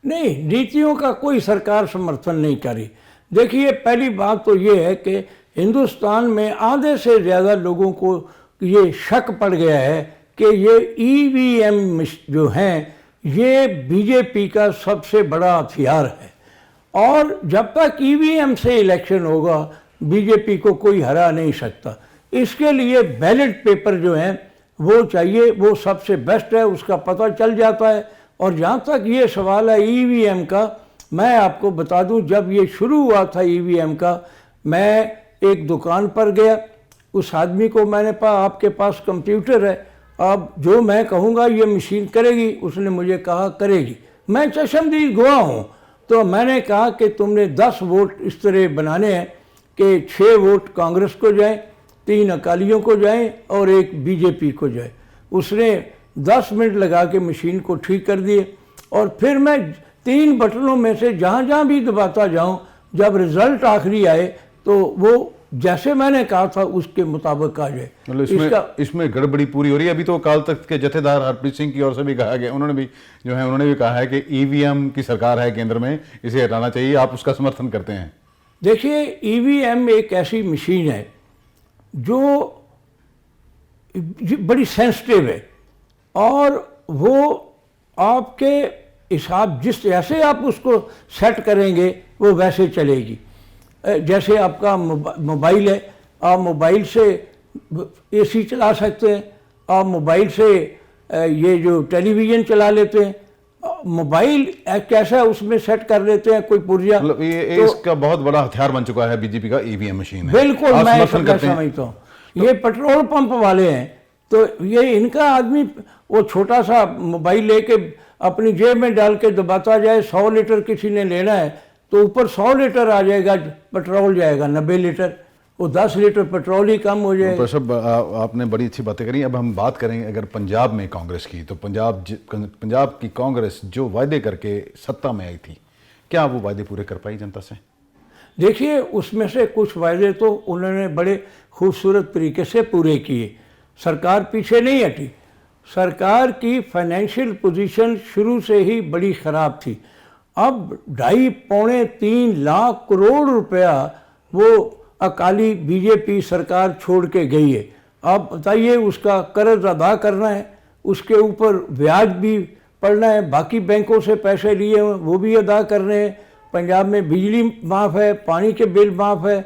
नहीं, नीतियों का कोई सरकार समर्थन नहीं करी। देखिए, पहली बात तो ये है कि हिंदुस्तान में आधे से ज़्यादा लोगों को ये शक पड़ गया है कि ये ईवीएम जो हैं ये बीजेपी का सबसे बड़ा हथियार है। और जब तक ईवीएम से इलेक्शन होगा बीजेपी को कोई हरा नहीं सकता। इसके लिए बैलेट पेपर जो हैं वो चाहिए, वो सबसे बेस्ट है, उसका पता चल जाता है। और जहाँ तक ये सवाल है ईवीएम का, मैं आपको बता दूं, जब ये शुरू हुआ था ईवीएम का, मैं एक दुकान पर गया, उस आदमी को मैंने आपके पास कंप्यूटर है, अब जो मैं कहूँगा ये मशीन करेगी? उसने मुझे कहा करेगी। मैं चशमदीद गवाह हूँ। तो मैंने कहा कि तुमने 10 वोट इस तरह बनाने हैं कि 6 वोट कांग्रेस को जाएं, 3 अकालियों को जाएं और 1 बीजेपी को जाए। उसने 10 मिनट लगा के मशीन को ठीक कर दिए और फिर मैं 3 बटनों में से जहाँ जहाँ भी दबाता जाऊँ, जब रिजल्ट आखिरी आए तो वो जैसे मैंने कहा था उसके मुताबिक आ जाए। मतलब इसमें गड़बड़ी पूरी हो रही है। अभी तो अकाल तख्त के जथेदार हरप्रीत सिंह की ओर से भी कहा गया, उन्होंने भी कहा है कि ईवीएम की सरकार है केंद्र में, इसे हटाना चाहिए। आप उसका समर्थन करते हैं? देखिए, ईवीएम एक ऐसी मशीन है जो बड़ी सेंसिटिव है और वो आपके हिसाब जिस जैसे आप उसको सेट करेंगे वो वैसे चलेगी। जैसे आपका मोबाइल है, आप मोबाइल से एसी चला सकते हैं, आप मोबाइल से ये जो टेलीविज़न चला लेते हैं। मोबाइल कैसा है उसमें सेट कर लेते हैं कोई पुर्जा। मतलब ये तो इसका बहुत बड़ा हथियार बन चुका है बीजेपी का ईवीएम मशीन है। बिल्कुल, मैं इसका समझता हूँ। ये पेट्रोल पंप वाले हैं तो ये इनका आदमी वो छोटा सा मोबाइल लेके अपनी जेब में डाल के दबाता जाए। 100 लीटर किसी ने लेना है तो ऊपर 100 लीटर आ जाएगा, पेट्रोल जाएगा 90 लीटर, वो 10 लीटर पेट्रोल ही कम हो जाएगा। सब आपने बड़ी अच्छी बातें करी। अब हम बात करेंगे अगर पंजाब में कांग्रेस की, तो पंजाब की कांग्रेस जो वायदे करके सत्ता में आई थी, क्या वो वायदे पूरे कर पाई जनता से? देखिए, उसमें से कुछ वायदे तो उन्होंने बड़े खूबसूरत तरीके से पूरे किए। सरकार पीछे नहीं हटी। सरकार की फाइनेंशियल पोजीशन शुरू से ही बड़ी ख़राब थी। अब 2.5-3 लाख करोड़ रुपया वो अकाली बीजेपी सरकार छोड़ के गई है। अब बताइए, उसका कर्ज अदा करना है, उसके ऊपर ब्याज भी पड़ना है, बाकी बैंकों से पैसे लिए हैं वो भी अदा करने हैं। पंजाब में बिजली माफ़ है, पानी के बिल माफ़ है,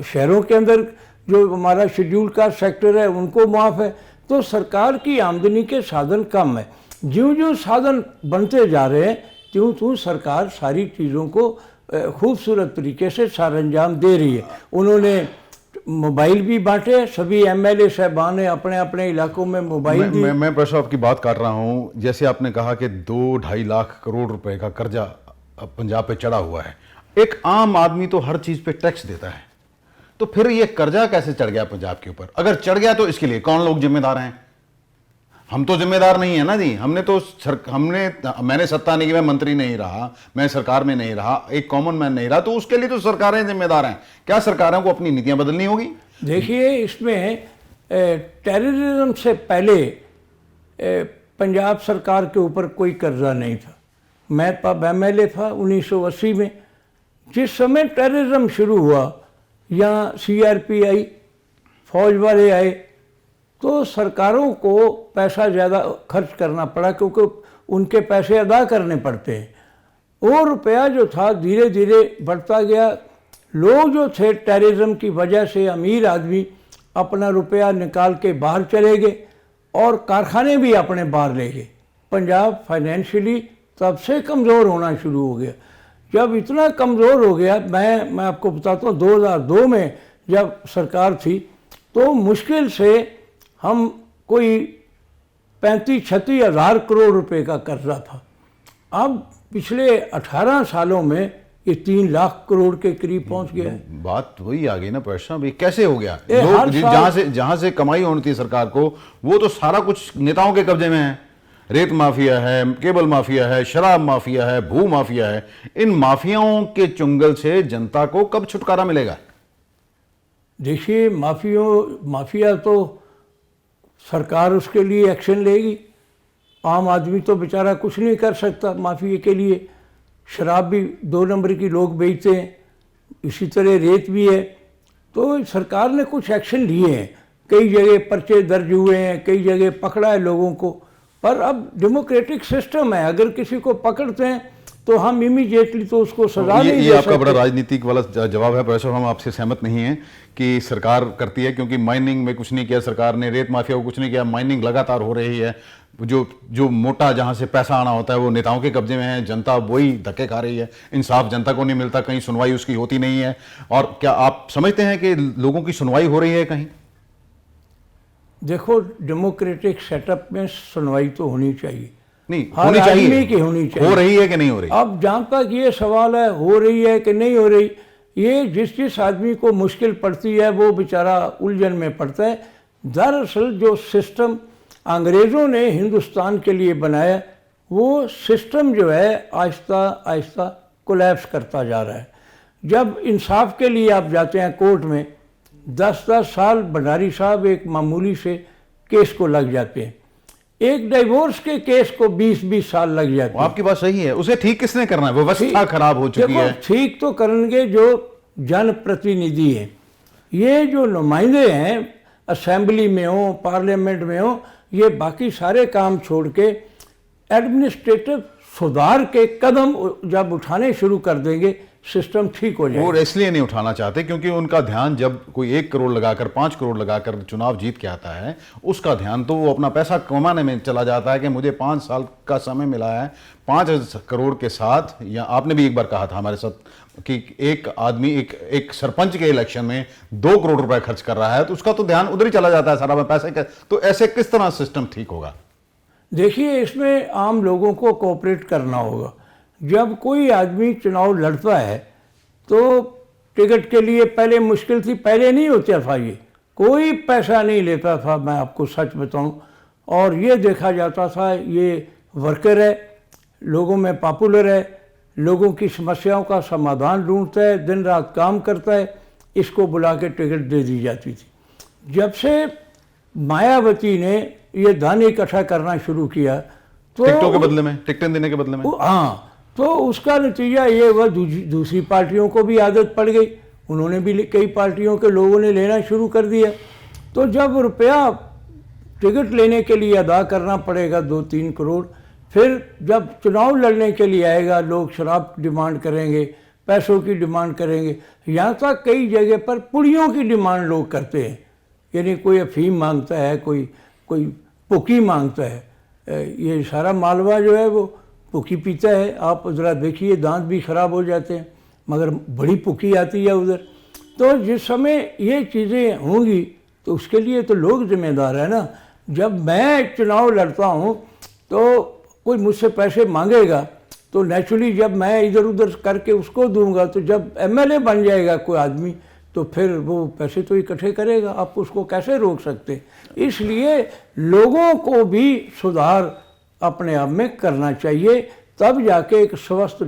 शहरों के अंदर जो हमारा शेड्यूल कास्ट सेक्टर है उनको माफ़ है। तो सरकार की आमदनी के साधन कम है। ज्यों ज्यों साधन बनते जा रहे हैं त्यों त्यों सरकार सारी चीज़ों को खूबसूरत तरीके से सरअंजाम दे रही है। उन्होंने मोबाइल भी बांटे, सभी एमएलए साहबान ने अपने अपने इलाकों में मोबाइल दी। मैं प्रश्न आपकी बात काट रहा हूँ। जैसे आपने कहा कि 2-2.5 लाख करोड़ रुपए का कर्जा पंजाब पे चढ़ा हुआ है। एक आम आदमी तो हर चीज पे टैक्स देता है, तो फिर ये कर्जा कैसे चढ़ गया पंजाब के ऊपर? अगर चढ़ गया तो इसके लिए कौन लोग जिम्मेदार हैं? हम तो जिम्मेदार नहीं है ना जी। मैंने सत्ता नहीं की, मैं मंत्री नहीं रहा, मैं सरकार में नहीं रहा, एक कॉमन मैन नहीं रहा, तो उसके लिए तो सरकारें जिम्मेदार हैं। क्या सरकारों को अपनी नीतियां बदलनी होगी? देखिए, इसमें टेररिज्म से पहले पंजाब सरकार के ऊपर कोई कर्जा नहीं था। मैं तब एमएलए था 1980 में। जिस समय टेररिज्म शुरू हुआ, यहाँ सीआरपी आई, फौज वाले आए, तो सरकारों को पैसा ज़्यादा खर्च करना पड़ा क्योंकि उनके पैसे अदा करने पड़ते हैं। वो रुपया जो था धीरे धीरे बढ़ता गया। लोग जो थे टेररिज्म की वजह से, अमीर आदमी अपना रुपया निकाल के बाहर चले गए और कारखाने भी अपने बाहर ले गए। पंजाब फाइनेंशियली तब से कमज़ोर होना शुरू हो गया। जब इतना कमज़ोर हो गया, मैं आपको बताता हूँ, 2002 में जब सरकार थी तो मुश्किल से हम कोई 35-36 हज़ार करोड़ रुपए का कर्जा था। अब पिछले 18 सालों में ये 3 लाख करोड़ के करीब पहुंच गया। बात वही आ गई ना प्रश्न, भाई कैसे हो गया? लोग जहां से कमाई होनी थी सरकार को, वो तो सारा कुछ नेताओं के कब्जे में है। रेत माफिया है, केबल माफिया है, शराब माफिया है, भू माफिया है। इन माफियाओं के चुंगल से जनता को कब छुटकारा मिलेगा? देखिए, माफिया तो सरकार उसके लिए एक्शन लेगी। आम आदमी तो बेचारा कुछ नहीं कर सकता माफिया के लिए। शराब भी 2 नंबर की लोग बेचते हैं, इसी तरह रेत भी है। तो सरकार ने कुछ एक्शन लिए हैं, कई जगह पर्चे दर्ज हुए हैं, कई जगह पकड़ा है लोगों को। पर अब डेमोक्रेटिक सिस्टम है, अगर किसी को पकड़ते हैं तो हम इमीडिएटली तो उसको सजा नहीं दे ये आपका सकते। बड़ा राजनीतिक वाला जवाब है प्रोफेसर, हम आपसे सहमत नहीं हैं कि सरकार करती है, क्योंकि माइनिंग में कुछ नहीं किया सरकार ने, रेत माफिया को कुछ नहीं किया, माइनिंग लगातार हो रही है। जो मोटा जहां से पैसा आना होता है वो नेताओं के कब्जे में है, जनता वही धक्के खा रही है, इंसाफ जनता को नहीं मिलता, कहीं सुनवाई उसकी होती नहीं है। और क्या आप समझते हैं कि लोगों की सुनवाई हो रही है कहीं? देखो, डेमोक्रेटिक सेटअप में सुनवाई तो होनी चाहिए, नहीं हर होनी चाहिए, आदमी की होनी चाहिए। हो रही है कि नहीं हो रही? अब जहाँ तक ये सवाल है हो रही है कि नहीं हो रही, ये जिस आदमी को मुश्किल पड़ती है वो बेचारा उलझन में पड़ता है। दरअसल जो सिस्टम अंग्रेज़ों ने हिंदुस्तान के लिए बनाया, वो सिस्टम जो है आहिस्ता आहिस्ता कोलैप्स करता जा रहा है। जब इंसाफ के लिए आप जाते हैं कोर्ट में, 10-10 साल भंडारी साहब एक मामूली से केस को लग जाते हैं, एक डिवोर्स के केस को 20-20 साल लग जाते हैं। आपकी बात सही है, उसे ठीक किसने करना है? व्यवस्था खराब हो चुकी है। ठीक तो करेंगे जो जनप्रतिनिधि हैं, ये जो नुमाइंदे हैं असेंबली में हो, पार्लियामेंट में हो, ये बाकी सारे काम छोड़ के एडमिनिस्ट्रेटिव सुधार के कदम जब उठाने शुरू कर देंगे, सिस्टम ठीक हो जाएगा। वो इसलिए नहीं उठाना चाहते क्योंकि उनका ध्यान, जब कोई 1 करोड़ लगाकर 5 करोड़ लगाकर चुनाव जीत के आता है, उसका ध्यान तो वो अपना पैसा कमाने में चला जाता है कि मुझे 5 साल का समय मिला है, 5 करोड़ के साथ। या आपने भी एक बार कहा था हमारे साथ कि एक आदमी एक सरपंच के इलेक्शन में 2 करोड़ रुपए खर्च कर रहा है, तो उसका तो ध्यान उधर ही चला जाता है सारा में पैसे का। तो ऐसे किस तरह सिस्टम ठीक होगा? देखिए, इसमें आम लोगों को कोऑपरेट करना होगा। जब कोई आदमी चुनाव लड़ता है तो टिकट के लिए पहले मुश्किल थी, पहले नहीं होता था, ये कोई पैसा नहीं लेता था, मैं आपको सच बताऊं। और ये देखा जाता था ये वर्कर है, लोगों में पॉपुलर है, लोगों की समस्याओं का समाधान ढूंढता है, दिन रात काम करता है, इसको बुला के टिकट दे दी जाती थी। जब से मायावती ने ये धन इकट्ठा करना शुरू किया तो टिकटों के बदले में, टिकटें देने के बदले में, हाँ, तो उसका नतीजा ये हुआ, दूसरी पार्टियों को भी आदत पड़ गई, उन्होंने भी, कई पार्टियों के लोगों ने लेना शुरू कर दिया। तो जब रुपया टिकट लेने के लिए अदा करना पड़ेगा 2-3 करोड़, फिर जब चुनाव लड़ने के लिए आएगा, लोग शराब डिमांड करेंगे, पैसों की डिमांड करेंगे, यहाँ तक कई जगह पर पुड़ियों की डिमांड लोग करते हैं। यानी कोई अफीम मांगता है, कोई पुकी मांगता है। ये सारा मालवा जो है वो पुकी पीता है। आप ज़रा देखिए, दांत भी ख़राब हो जाते हैं, मगर बड़ी पुकी आती है उधर। तो जिस समय ये चीज़ें होंगी तो उसके लिए तो लोग जिम्मेदार है ना। जब मैं चुनाव लड़ता हूँ तो कोई मुझसे पैसे मांगेगा, तो नेचुरली जब मैं इधर उधर करके उसको दूंगा, तो जब एमएलए बन जाएगा कोई आदमी, तो फिर वो पैसे तो इकट्ठे करेगा, आप उसको कैसे रोक सकते। इसलिए लोगों को भी सुधार अपने आप में करना चाहिए, तब जाके एक स्वस्थ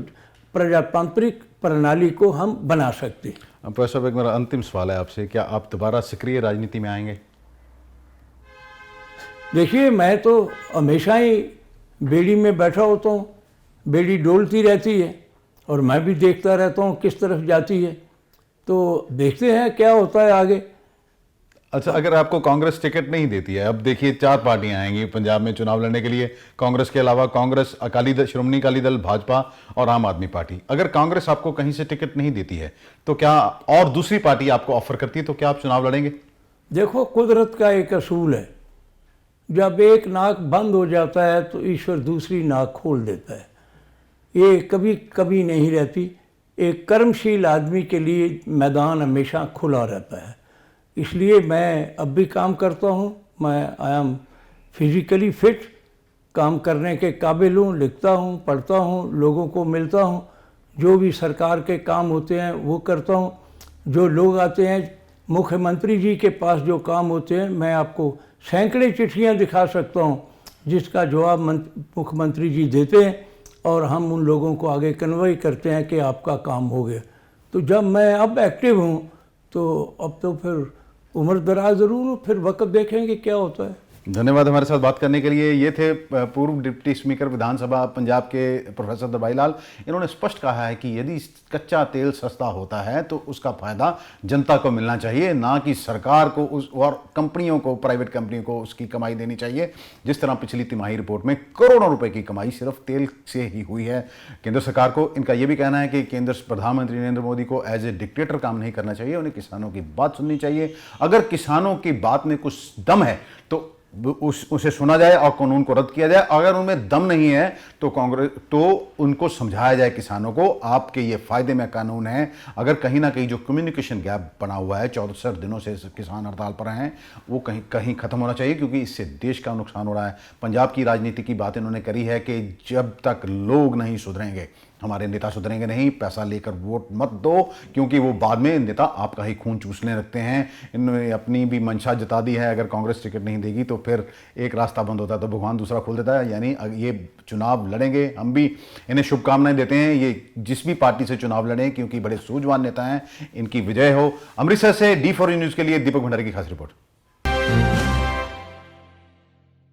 प्रजातांत्रिक प्रणाली को हम बना सकते हैं। प्रोफेसर, एक मेरा अंतिम सवाल है आपसे, क्या आप दोबारा सक्रिय राजनीति में आएंगे? देखिए, मैं तो हमेशा ही बेड़ी में बैठा होता हूँ, बेड़ी डोलती रहती है और मैं भी देखता रहता हूँ किस तरफ जाती है, तो देखते हैं क्या होता है आगे। अच्छा, अगर आपको कांग्रेस टिकट नहीं देती है, अब देखिए 4 पार्टियां आएंगी पंजाब में चुनाव लड़ने के लिए, कांग्रेस के अलावा कांग्रेस, अकाली दल, श्रोमणी अकाली दल, भाजपा और आम आदमी पार्टी। अगर कांग्रेस आपको कहीं से टिकट नहीं देती है तो क्या, और दूसरी पार्टी आपको ऑफर करती है, तो क्या आप चुनाव लड़ेंगे? देखो, कुदरत का एक असूल है, जब एक नाक बंद हो जाता है तो ईश्वर दूसरी नाक खोल देता है। ये कभी कभी नहीं रहती। एक कर्मशील आदमी के लिए मैदान हमेशा खुला रहता है। इसलिए मैं अब भी काम करता हूँ, मैं आई एम फिजिकली फिट, काम करने के काबिल हूँ, लिखता हूँ, पढ़ता हूँ, लोगों को मिलता हूँ, जो भी सरकार के काम होते हैं वो करता हूँ। जो लोग आते हैं मुख्यमंत्री जी के पास, जो काम होते हैं, मैं आपको सैकड़े चिट्ठियाँ दिखा सकता हूँ जिसका जवाब मुख्यमंत्री जी देते हैं और हम उन लोगों को आगे कन्वे करते हैं कि आपका काम हो गया। तो जब मैं अब एक्टिव हूँ तो अब तो फिर उम्र दराज ज़रूर हूँ, फिर वक्त देखेंगे क्या होता है। धन्यवाद हमारे साथ बात करने के लिए। ये थे पूर्व डिप्टी स्पीकर विधानसभा पंजाब के प्रोफेसर दरबाई लाल। इन्होंने स्पष्ट कहा है कि यदि कच्चा तेल सस्ता होता है तो उसका फायदा जनता को मिलना चाहिए, ना कि सरकार को उस और कंपनियों को, प्राइवेट कंपनियों को उसकी कमाई देनी चाहिए। जिस तरह पिछली तिमाही रिपोर्ट में करोड़ों रुपए की कमाई सिर्फ तेल से ही हुई है केंद्र सरकार को। इनका यह भी कहना है कि केंद्र प्रधानमंत्री नरेंद्र मोदी को एज ए डिक्टेटर काम नहीं करना चाहिए, उन्हें किसानों की बात सुननी चाहिए। अगर किसानों की बात में कुछ दम है तो उसे सुना जाए और कानून को रद्द किया जाए। अगर उनमें दम नहीं है तो कांग्रेस तो उनको समझाया जाए किसानों को, आपके ये फायदे में कानून है। अगर कहीं ना कहीं जो कम्युनिकेशन गैप बना हुआ है, 14 दिनों से किसान हड़ताल पर हैं, वो कहीं कहीं खत्म होना चाहिए, क्योंकि इससे देश का नुकसान हो रहा है। पंजाब की राजनीति की बात इन्होंने करी है कि जब तक लोग नहीं सुधरेंगे, हमारे नेता सुधरेंगे नहीं, पैसा लेकर वोट मत दो, क्योंकि वो बाद में नेता आपका ही खून चूसने लगते हैं। इन्होंने अपनी भी मंशा जता दी है, अगर कांग्रेस टिकट नहीं देगी तो फिर एक रास्ता बंद होता है तो भगवान दूसरा खोल देता है। यानी ये चुनाव लड़ेंगे, हम भी इन्हें शुभकामनाएं देते हैं, ये जिस भी पार्टी से चुनाव लड़ें, क्योंकि बड़े सूझवान नेता हैं। इनकी विजय हो। अमृतसर से D4 न्यूज़ के लिए दीपक भंडारी की खास रिपोर्ट।